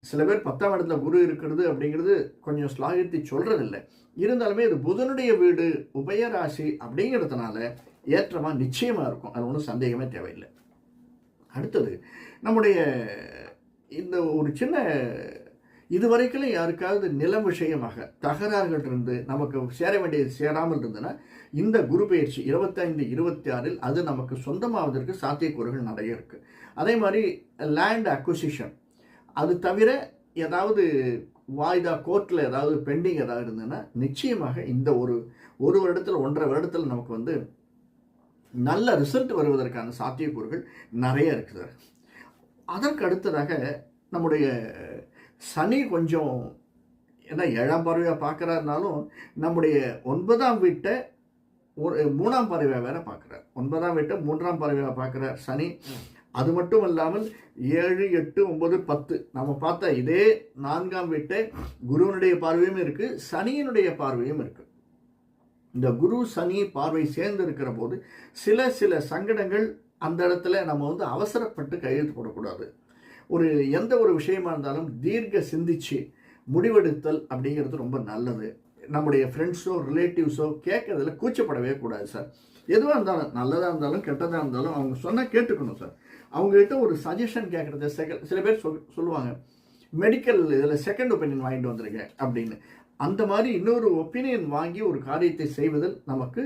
சில பேர் 10ஆம் இடத்துல குரு இருக்கிறது அப்படிங்கிறது கொஞ்சம் ஸ்லாகித்து சொல்றதில்ல. இருந்தாலுமே இது புதனுடைய வீடு, உபயராசி அப்படிங்கிறதுனால ஏற்றமா நிச்சயமா இருக்கும். அது ஒண்ணும் சந்தேகமே தேவையில்ல. அடுத்தது நம்முடைய இந்த ஒரு சின்ன இதுவரைக்கும் யாருக்காவது நிலம் விஷயமாக தகராறுகள் இருந்து நமக்கு சேர வேண்டியது சேராமல் இருந்ததுன்னா இந்த குரு பயிற்சி 25, 26 அது நமக்கு சொந்தமாவதற்கு சாத்தியக்கூறுகள் நிறைய இருக்கு. அதே மாதிரி லேண்ட் அக்விசிஷன் அது தவிர ஏதாவது வாய்தா கோர்ட்டில் ஏதாவது பெண்டிங் ஏதாவது இருந்ததுன்னா நிச்சயமாக இந்த ஒரு வருடத்தில் 1.5 வருடத்தில் நமக்கு வந்து நல்ல ரிசல்ட் வருவதற்கான சாத்தியக்கூறுகள் நிறைய இருக்குது. அதற்கு அடுத்ததாக நம்முடைய சனி கொஞ்சம் ஏன்னா 7ஆம் பார்வையாக பார்க்குறாருனாலும் நம்முடைய 9ஆம் வீட்டை ஒரு 3ஆம் பார்வையாக வேற பார்க்குறார். 9ஆம் வீட்டை 3ஆம் பார்வையாக பார்க்குறார் சனி. அது மட்டும் இல்லாமல் 7, 8, 9, 10 நம்ம பார்த்த இதே 4ஆம் வீட்டை குருவனுடைய பார்வையும் இருக்கு, சனியினுடைய பார்வையும் இருக்கு. இந்த குரு சனி பார்வை சேர்ந்து இருக்கிற போது சில சங்கடங்கள் அந்த இடத்துல நம்ம வந்து அவசரப்பட்டு கையெழுத்து போடக்கூடாது. எந்த ஒரு விஷயமா இருந்தாலும் தீர்க்க சிந்திச்சு முடிவெடுத்தல் அப்படிங்கிறது ரொம்ப நல்லது. நம்முடைய ஃப்ரெண்ட்ஸோ ரிலேட்டிவ்ஸோ கேட்கறதுல கூச்சப்படவே கூடாது சார். எதுவாக இருந்தாலும் நல்லதாக இருந்தாலும் கெட்டதாக இருந்தாலும் அவங்க சொன்னால் கேட்டுக்கணும் சார். அவங்ககிட்ட ஒரு சஜஷன் கேட்குறது சில பேர் சொல்லுவாங்க மெடிக்கல் இதில் செகண்ட் ஒப்பீனியன் வாங்கிட்டு வந்துருங்க அப்படின்னு. அந்த மாதிரி இன்னொரு ஒப்பீனியன் வாங்கி ஒரு காரியத்தை செய்வதில் நமக்கு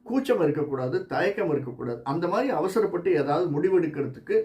கூச்சம் இருக்கக்கூடாது, தயக்கம் இருக்கக்கூடாது. அந்த மாதிரி அவசரப்பட்டு ஏதாவது முடிவெடுக்கிறதுக்கு